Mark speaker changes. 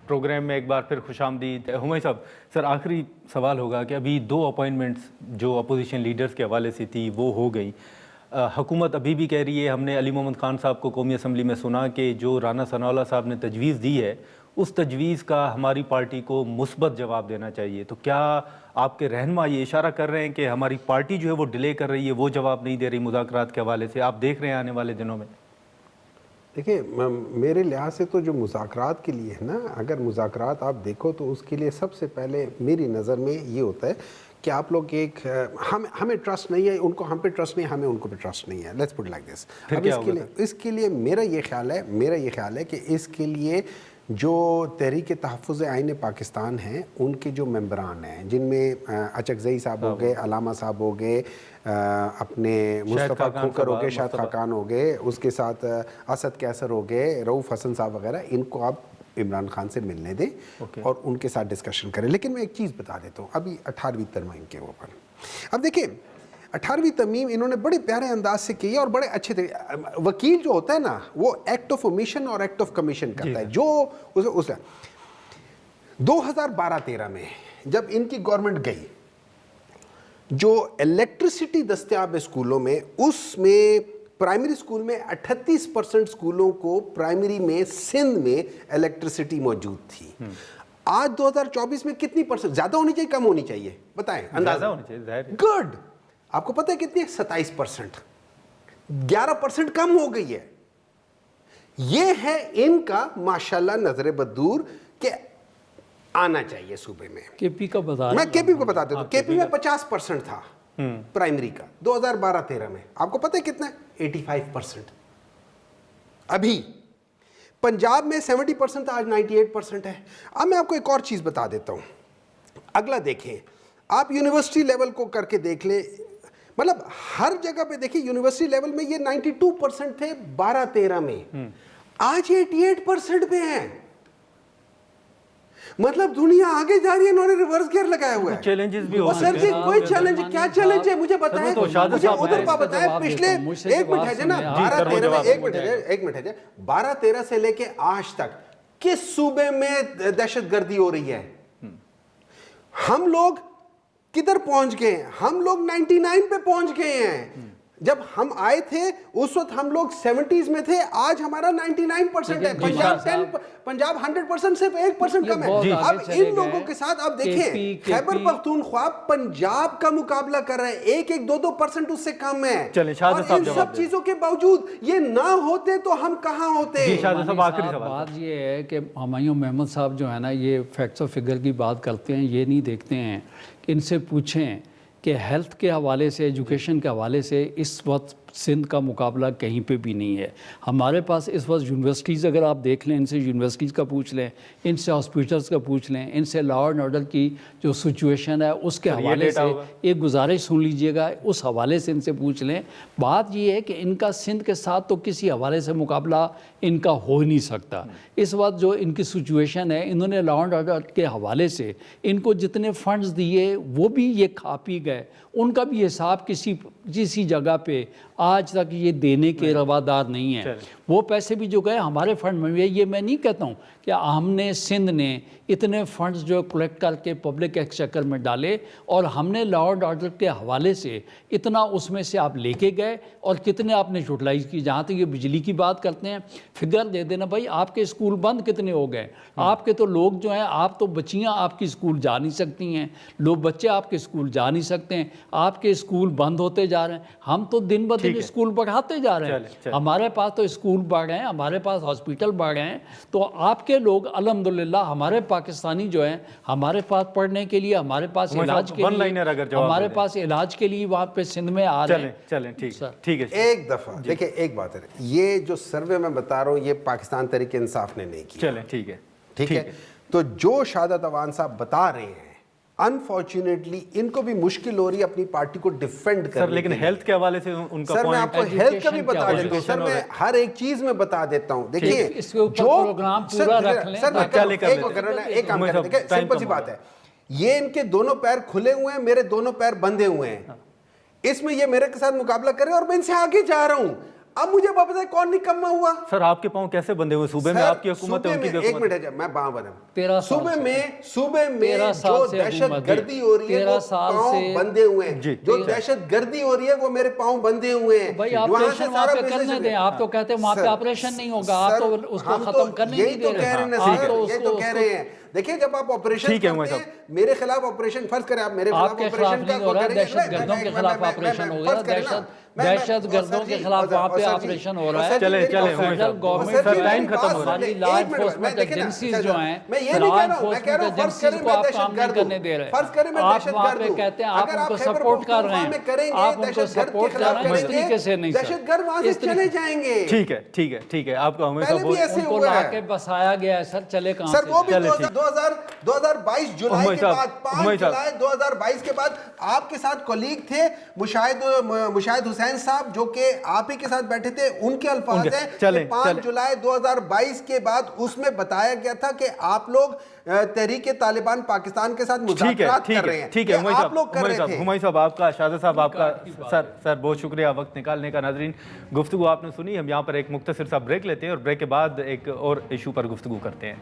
Speaker 1: Programme में एक बार फिर खुशामदीद। हुमायूं साहब, सर आखिरी सवाल होगा कि अभी 2 अपॉइंटमेंट्स जो अपोजिशन लीडर्स के हवाले से थी वो हो गई। हुकूमत अभी भी कह रही है, हमने अली मोहम्मद खान साहब को कौमी असम्बली में सुना कि जो राना सनाउल्लाह साहब ने तजवीज़ दी है उस तजवीज़ का हमारी पार्टी को मुस्बत जवाब देना चाहिए। तो क्या आपके रहनुमा ये इशारा कर रहे हैं कि हमारी पार्टी जो है वो डिले कर रही है, वो जवाब नहीं दे रही मुज़ाकरात के हवाले से? आप देख रहे हैं आने वाले दिनों में?
Speaker 2: देखिए, मेरे लिहाज से तो जो मुज़ाकरात के लिए है ना, अगर मुज़ाकरात आप देखो तो उसके लिए सबसे पहले मेरी नज़र में ये होता है कि आप लोग एक हमें ट्रस्ट नहीं है, उनको हम पे ट्रस्ट नहीं है, हमें उनको पे ट्रस्ट नहीं है। Let's put like this. अब इसके लिए मेरा ये ख्याल है कि इसके लिए जो तहरीक तहफ़्फ़ुज़ आइन पाकिस्तान हैं, उनके जो मेंबरान हैं, जिनमें अचकज़ई साहब हो गए, अलामा साहब हो गए, अपने मुस्तफ़ा खोकर हो गए, शाहिद खाकान हो गए, उसके साथ असद कैसर हो गए, रऊफ़ हसन साहब वगैरह, इनको आप इमरान खान से मिलने दें और उनके साथ डिस्कशन करें। लेकिन मैं एक चीज़ बता देता हूँ, अभी 18वीं तरमीम के ऊपर, अब देखिए 18वीं तरमीम इन्होंने बड़े प्यारे अंदाज से की है और बड़े अच्छे तरीके। वकील जो होता है ना, वो एक्ट ऑफ ओमिशन और एक्ट ऑफ कमीशन करता है। जो उस 2012-13 में जब इनकी गवर्नमेंट गई, जो इलेक्ट्रिसिटी दस्तयाब है स्कूलों में, उसमें प्राइमरी स्कूल में 38% स्कूलों को प्राइमरी में सिंध में इलेक्ट्रिसिटी मौजूद थी। आज 2024 में कितनी परसेंट? ज्यादा होनी चाहिए, कम होनी चाहिए? बताएं अंदाजा।
Speaker 1: होनी चाहिए।
Speaker 2: गुड। आपको पता है कितनी है? 27%। 11% कम हो गई है। ये है इनका माशाल्लाह नजर बदूर के आना चाहिए सूबे में।
Speaker 3: केपी का बता,
Speaker 2: मैं केपी को बता देता हूं। केपी में 50% था प्राइमरी का 2012-13 में। आपको पता है कितना है? 85%। अभी पंजाब में 70% था, आज 98% है। अब मैं आपको एक और चीज बता देता हूं। अगला देखें, आप यूनिवर्सिटी लेवल को करके देख ले, मतलब हर जगह पे देखिए यूनिवर्सिटी लेवल में ये 92% थे 12-13 में, आज 88% पे हैं। मतलब दुनिया आगे जा रही है, इन्होंने रिवर्स गियर लगाया हुआ है।
Speaker 1: चैलेंजेस भी हो
Speaker 2: सर जी, कोई चैलेंज, क्या चैलेंज है मुझे बताएं, मुझे उधर का बताएं। पिछले एक मिनट है ना, 12-13 में, एक मिनट है 12-13 से लेके आज तक किस सूबे में दहशतगर्दी हो रही है? हम लोग किधर पहुंच गए? हम लोग 99 पे पहुंच गए हैं। जब हम आए थे उस वक्त हम लोग 70s में थे, आज हमारा 99% है। पंजाब 100% से 1% कम है। अब इन लोगों के साथ आप देखिए, खैबर पख्तूनख्वा पंजाब का मुकाबला कर रहे हैं, 1-1, 2-2% उससे कम है। और इन सब चीजों के बावजूद ये ना होते तो हम कहाँ होते?
Speaker 3: बात ये है कि हुमायूं महमूद साहब जो है ना, ये फैक्ट्स और फिगर की बात करते हैं, ये नहीं देखते हैं। इनसे पूछें कि हेल्थ के हवाले से, एजुकेशन के हवाले से इस वक्त सिंध का मुकाबला कहीं पे भी नहीं है। हमारे पास इस वक्त यूनिवर्सिटीज़ अगर आप देख लें, इनसे यूनिवर्सिटीज़ का पूछ लें, इनसे हॉस्पिटल्स का पूछ लें, इनसे लॉ एंड ऑर्डर की जो सिचुएशन है उसके हवाले से एक गुजारिश सुन लीजिएगा, उस हवाले से इनसे पूछ लें। बात ये है कि इनका सिंध के साथ तो किसी हवाले से मुकाबला इनका हो ही नहीं सकता। इस वक्त जो इनकी सिचुएशन है, इन्होंने लॉ एंड ऑर्डर के हवाले से इनको जितने फंड्स दिए वो भी ये खा पी गए, उनका भी हिसाब किसी जगह पे आज तक ये देने के रवादार नहीं है। वो पैसे भी जो गए हमारे फंड में, ये मैं नहीं कहता हूँ कि हमने सिंध ने इतने फंड्स जो कलेक्ट करके पब्लिक एक्सचेकर में डाले और हमने लॉ एंड ऑर्डर के हवाले से इतना उसमें से आप लेके गए और कितने आपने यूटिलाइज की। जहाँ तक ये बिजली की बात करते हैं, फिगर दे देना भाई, आपके स्कूल बंद कितने हो गए? आपके तो लोग जो हैं, आप तो बच्चियाँ आपकी स्कूल जा नहीं सकती हैं, लोग बच्चे आपके स्कूल जा नहीं सकते हैं, आपके स्कूल बंद होते जा रहे हैं। हम तो दिन ब दिन स्कूल बढ़ाते जा रहे हैं। हमारे पास तो स्कूल बढ़ गए हैं, हमारे पास हॉस्पिटल बढ़ गए हैं। तो आपके लोग अल्हम्दुलिल्लाह, हमारे पाकिस्तानी जो हैं, हमारे पास पढ़ने के लिए, हमारे पास इलाज के लिए, हमारे पास इलाज के लिए वहाँ पे सिंध में आ रहे हैं।
Speaker 1: चलें ठीक है।
Speaker 2: एक दफ़ा देखिए, एक बात है, ये जो सर्वे मैं बता रहा हूँ ये पाकिस्तान तहरीक इंसाफ ने नहीं किया।
Speaker 1: चलें
Speaker 2: ठीक है। तो जो शाहादत अवान साहब बता रहे हैं, अनफॉर्चुनेटली इनको भी मुश्किल हो रही है अपनी पार्टी को डिफेंड करने।
Speaker 1: सर लेकिन हेल्थ के हवाले से उनका
Speaker 2: सर, मैं आपको हेल्थ का भी बता देता हूँ। सर, मैं हर एक चीज में बता देता हूँ। देखिए, जो
Speaker 3: प्रोग्राम पूरा रख लें।
Speaker 2: सर, एक काम करें, देखिए सिंपल सी बात है, ये इनके दोनों पैर खुले हुए हैं, मेरे दोनों पैर बंधे हुए हैं। इसमें ये मेरे के साथ मुकाबला कर रहे हैं और मैं इनसे आगे जा रहा हूँ। अब मुझे वापस है कौन निकम्मा हुआ?
Speaker 1: सर आपके पांव कैसे बंधे हुए? सूबे में
Speaker 2: सर,
Speaker 1: आपकी हुकूमत है,
Speaker 2: सूबे
Speaker 1: उनकी
Speaker 2: में-
Speaker 1: भी
Speaker 2: एक
Speaker 1: हुकूमत
Speaker 2: मिनट है, मैं बां बना
Speaker 3: 13 साल
Speaker 2: सूबे
Speaker 3: से।
Speaker 2: में
Speaker 3: 13
Speaker 2: जो
Speaker 3: साल से
Speaker 2: दहशत
Speaker 3: हुकूमत
Speaker 2: गर्दी
Speaker 3: है।
Speaker 2: हो रही है
Speaker 3: 13
Speaker 2: वो
Speaker 3: साल
Speaker 2: पांव
Speaker 3: से-
Speaker 2: बंधे हुए हैं।
Speaker 1: जी,
Speaker 2: जो
Speaker 1: जी।
Speaker 2: दहशत गर्दी हो रही है वो मेरे पांव बंधे हुए हैं।
Speaker 3: भाई आप
Speaker 2: वहां से
Speaker 3: ऑपरेशन वहाँ
Speaker 2: सारा
Speaker 3: पे
Speaker 2: business-
Speaker 3: करने दें, आप तो कहते हैं वहाँ पे
Speaker 2: सर,
Speaker 3: ऑपरेशन नहीं होगा, आप
Speaker 2: सर,
Speaker 3: तो उसको
Speaker 2: हम
Speaker 3: खत्म
Speaker 2: तो
Speaker 3: करने
Speaker 2: यही
Speaker 3: नहीं
Speaker 2: तो
Speaker 3: दे
Speaker 2: कह रहे हैं ना
Speaker 3: रहे। आप
Speaker 2: सर,
Speaker 3: तो
Speaker 2: ये तो कह रहे हैं। देखिए जब आप ऑपरेशन
Speaker 1: ठीक है,
Speaker 2: करते
Speaker 1: उमर
Speaker 2: हैं, मेरे खिलाफ ऑपरेशन, फर्ज करें आप मेरे खिलाफ
Speaker 3: आपके
Speaker 2: ऑपरेशन
Speaker 3: खिलाफ नहीं हो रहा, दहशतगर्दों के खिलाफ ऑपरेशन हो रहा, दहशतगर्दों के खिलाफ वहाँ पे ऑपरेशन हो रहा है।
Speaker 1: चले, चले,
Speaker 3: फेडरल गवर्नमेंट
Speaker 1: सर, टाइम खत्म हो रहा है।
Speaker 3: हमारी लॉ इन्फोर्समेंट एजेंसीज जो हैं,
Speaker 2: मैं ये नहीं कह रहा हूं, मैं कह रहा हूं फर्ज
Speaker 3: एजेंसीज
Speaker 2: करें
Speaker 3: को
Speaker 2: मैं
Speaker 3: आप काम नहीं
Speaker 2: दहशतगर्द हूं,
Speaker 3: करने दे रहे।
Speaker 2: फर्ज करें मैं
Speaker 3: आप वहाँ
Speaker 2: दहशतगर्द
Speaker 3: पे
Speaker 2: हूं।
Speaker 3: कहते हैं आप
Speaker 2: अगर
Speaker 3: उनको
Speaker 2: खैबर
Speaker 3: सपोर्ट कर
Speaker 2: पख्तूनख्वा
Speaker 3: रहे
Speaker 2: में
Speaker 3: हैं,
Speaker 2: करेंगे,
Speaker 3: आप उनको
Speaker 2: दहशतगर्द के
Speaker 3: सपोर्ट कर
Speaker 2: खिलाफ
Speaker 3: रहे हैं, इस
Speaker 2: करेंगे,
Speaker 3: तरीके से नहीं सर।
Speaker 2: दहशतगर्द वहां से
Speaker 3: इस तरीके-
Speaker 2: चले जाएंगे।
Speaker 1: ठीक है, ठीक है, ठीक है, आपका हमेशा
Speaker 2: पहले भी
Speaker 1: बहुत
Speaker 2: ऐसे
Speaker 3: उनको
Speaker 2: हुआ
Speaker 3: ला
Speaker 2: है।
Speaker 3: के बसाया गया है सर, चले कहाँ
Speaker 2: सर वो
Speaker 3: से?
Speaker 2: भी
Speaker 1: चले, ठीक।
Speaker 2: 2022 जुलाई
Speaker 1: उमर
Speaker 2: के
Speaker 1: साहब,
Speaker 2: बाद 5
Speaker 1: उमर साहब।
Speaker 2: जुलाई 2022 के बाद आपके साथ कोलीग थे मुशाहिद हुसैन साहब, जो कि आप ही के साथ बैठे थे, उनके अल्फाज
Speaker 1: उनके-
Speaker 2: हैं
Speaker 1: चले,
Speaker 2: कि 5
Speaker 1: चले।
Speaker 2: जुलाई 2022 के बाद उसमें बताया गया था कि आप लोग तहरीक तालिबान पाकिस्तान के साथ
Speaker 1: ठीक है,
Speaker 2: मुज़ाकरात
Speaker 1: ठीक
Speaker 2: कर रहे
Speaker 1: है,
Speaker 2: हैं।
Speaker 1: ठीक है,
Speaker 2: ये
Speaker 1: हुमायूं
Speaker 2: आप
Speaker 1: साहब,
Speaker 2: लोग कर
Speaker 1: हुमायूं
Speaker 2: रहे
Speaker 1: साहब,
Speaker 2: थे।
Speaker 1: हुमायूं साहब, आपका शाहज़ा साहब, आपका
Speaker 3: की बात
Speaker 1: सर बहुत शुक्रिया वक्त निकालने का। नाजरीन, गुफ्तगू आपने सुनी। हम यहाँ पर एक मुख्तसर सा ब्रेक लेते हैं और ब्रेक के बाद एक और इशू पर गुफ्तगू करते हैं।